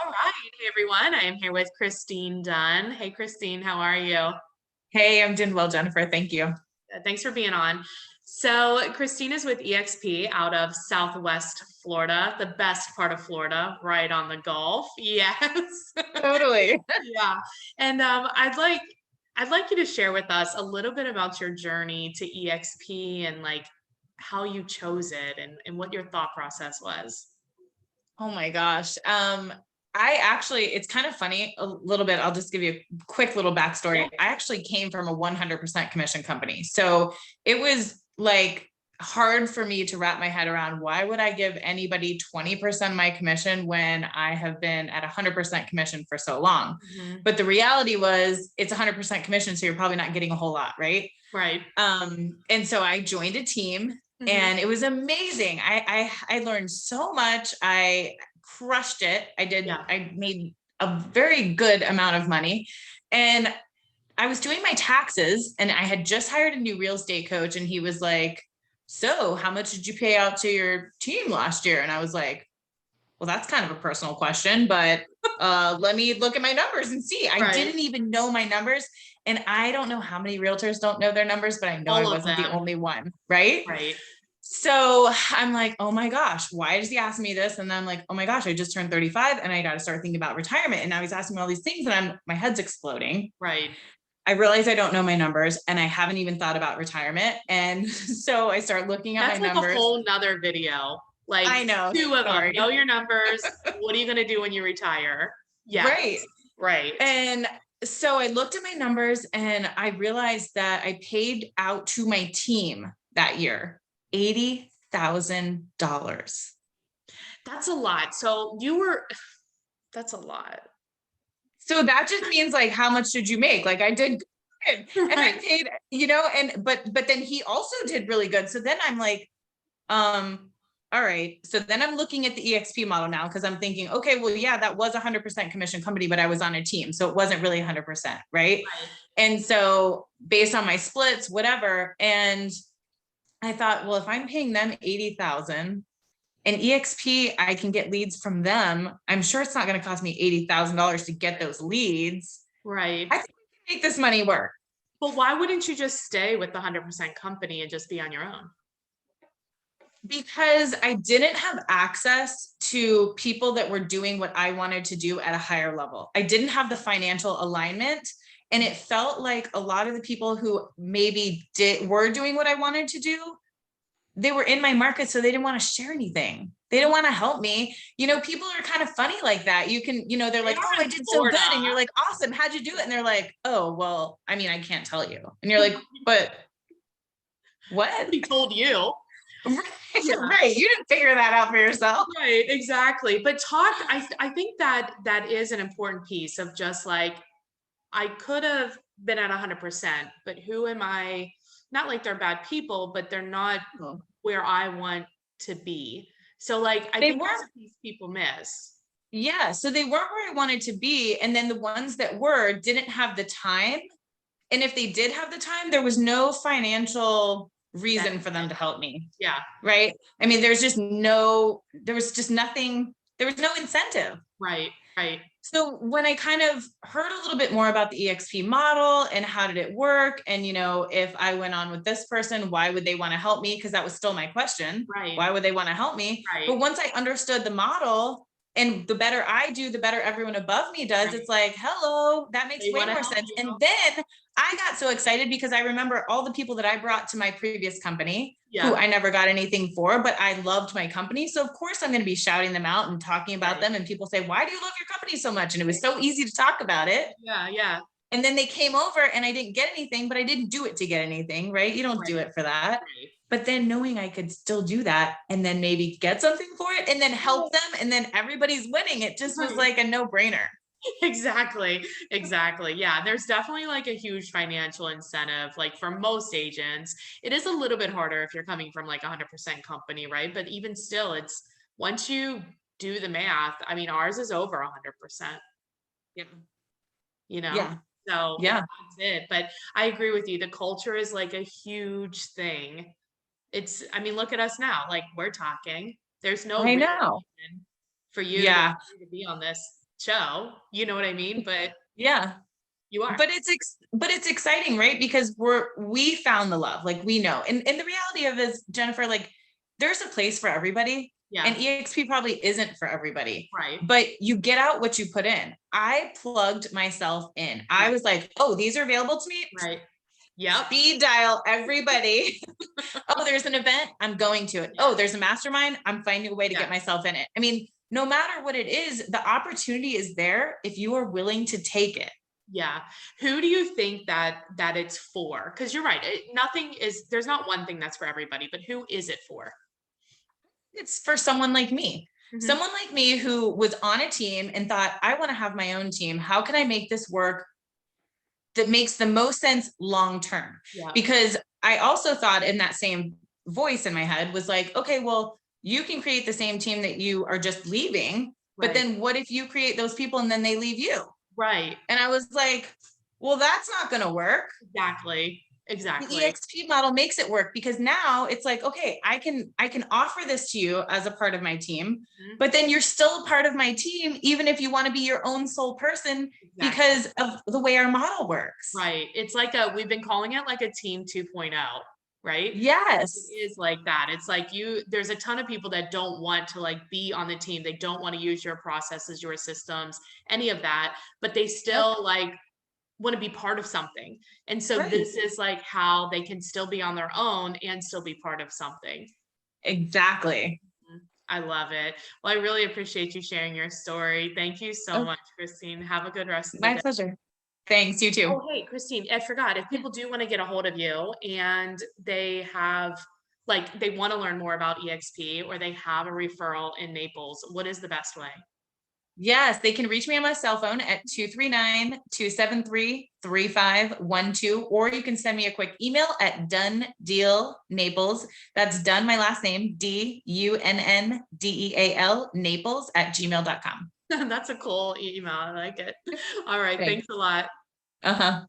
All right. Hey, everyone. I am here with Kristine Dunn. Hey, Kristine, how are you? Hey, I'm doing well, Jennifer. Thank you. Thanks for being on. So, Kristine is with eXp out of Southwest Florida, the best part of Florida, right on the Gulf. Yes. Totally. Yeah. And I'd like you to share with us a little bit about your journey to eXp and like how you chose it and what your thought process was. Oh my gosh. It's kind of funny a little bit. I'll just give you a quick little backstory. Yeah. I actually came from a 100% commission company. So it was like hard for me to wrap my head around why would I give anybody 20% of my commission when I have been at 100% commission for so long? Mhm. But the reality was it's 100% commission. So you're probably not getting a whole lot, right? Right. And so I joined a team Mhm. and it was amazing. I learned so much. I crushed it. Yeah. I made a very good amount of money. And I was doing my taxes and I had just hired a new real estate coach. And he was like, so how much did you pay out to your team last year? And I was like, well, that's kind of a personal question, but let me look at my numbers and see. I Right. didn't even know my numbers. And I don't know how many realtors don't know their numbers, but I know I All of wasn't the them. only one. Right. Right. So I'm like, oh my gosh, why does he ask me this? And then I'm like, oh my gosh, I just turned 35 and I got to start thinking about retirement. And now he's asking me all these things and my head's exploding. Right. I realize I don't know my numbers and I haven't even thought about retirement. And so I start looking at my That's like a numbers. whole nother video. Like I know, two of them. sorry. Know your numbers. What are you going to do when you retire? Yes. Right. Right. And so I looked at my numbers and I realized that I paid out to my team that year $80,000. That's a lot. So you were, that's a lot. So that just means like, how much did you make? Like I did good. And I Right. paid, but then he also did really good. So then I'm like, um, all right. So then I'm looking at the EXP model now because I'm thinking, okay, well, yeah, that was 100% commission company, but I was on a team. So it wasn't really 100%. Right. Right. And so based on my splits, whatever. And I thought, well, if I'm paying them 80,000 and EXP, I can get leads from them. I'm sure it's not going to cost me $80,000 to get those leads. Right. I think we can make this money work. But why wouldn't you just stay with the 100% company and just be on your own? Because I didn't have access to people that were doing what I wanted to do at a higher level. I didn't have the financial alignment. And it felt like a lot of the people who were doing what I wanted to do, they were in my market, so they didn't want to share anything. They didn't want to help me. People are kind of funny like that. They're They like, oh, are I in did so Florida. good. And you're like, awesome. How'd you do it? And they're like, oh, well, I mean, I can't tell you. And you're like, but what? Nobody told you. Right, Yeah. right. You didn't figure that out for yourself. Right, exactly. But I think that that is an important piece of just like I could have been at 100%, but who am I? Not like they're bad people, but they're not where I want to be. So like I They think that's weren't, a piece people miss. yeah. So they weren't where I wanted to be. And then the ones that were didn't have the time. And if they did have the time, there was no financial That reason for them to help me. yeah, Right. I mean, there was just nothing, there was no incentive. right, right, So when I kind of heard a little bit more about the EXP model and how did it work, and if I went on with this person, why would they want to help me? Because that was still my question. right, Why would they want to help me? right, But once I understood the model, and the better I do, the better everyone above me does, right. it's like, hello, that makes They way want to more help sense. you. And then I got so excited because I remember all the people that I brought to my previous company who Yeah, I never got anything for, but I loved my company. So of course I'm going to be shouting them out and talking about right. them. And people say, why do you love your company so much? And it was so easy to talk about it. Yeah, yeah, And then they came over and I didn't get anything, but I didn't do it to get anything, right? You don't do right, it for that. right. But then knowing I could still do that and then maybe get something for it and then help them and then everybody's winning, it just was Right. like a no-brainer. Exactly. Exactly. Yeah. There's definitely like a huge financial incentive. Like for most agents, it is a little bit harder if you're coming from like a 100% company, right? But even still, it's once you do the math, I mean, ours is over 100%, Yeah. you know? Yeah. So Yeah. that's it. But I agree with you. The culture is like a huge thing. I mean, look at us now. Like we're talking. There's no I real know. reason for you Yeah. to be on this. show, you know what I mean? But Yeah. you are. But it's exciting, right? Because we found the love, like we know. And the reality of is, Jennifer, like there's a place for everybody. And Yeah, eXp probably isn't for everybody, right, but you get out what you put in. I plugged myself in. I right, was like, oh, these are available to me. right. Yep. Speed dial everybody. Oh, there's an event, I'm going to it. Oh, Yeah, there's a mastermind, I'm finding a way to get yeah, myself in it. I mean, no matter what it is, the opportunity is there if you are willing to take it. yeah. Who do you think that it's for? Because you're right. Nothing is, there's not one thing that's for everybody, but who is it for? It's for someone like me. Mhm. Someone like me who was on a team and thought, I want to have my own team. How can I make this work that makes the most sense long term? Yeah, Because I also thought in that same voice in my head was like, okay, well, you can create the same team that you are just leaving, but right, then what if you create those people and then they leave you? right. And I was like, well, that's not going to work. Exactly, The exactly. EXP model makes it work because now it's like, okay, I can offer this to you as a part of my team, Mhm. but then you're still a part of my team, even if you want to be your own sole person Exactly. because of the way our model works. Right. It's like we've been calling it like a team 2.0, right? It Yes. is like that. It's like there's a ton of people that don't want to like be on the team. They don't want to use your processes, your systems, any of that, but they Yep. still like want to be part of something. And so Right. this is like how they can still be on their own and still be part of something. Exactly. Mhm. I love it. Well, I really appreciate you sharing your story. Thank you so Oh, much, Kristine. Have a good rest of the my day. pleasure. Thanks. You too. Oh, hey, Kristine, I forgot. If Yeah. people do want to get a hold of you and they have, like, they want to learn more about eXp or they have a referral in Naples, what is the best way? Yes, they can reach me on my cell phone at 239-273-3512, or you can send me a quick email at DunnDealNaples. That's done, my last name, DUNNDEAL, Naples at gmail.com. That's a cool email. I like it. All right. Thanks. Thanks a lot. Uh-huh.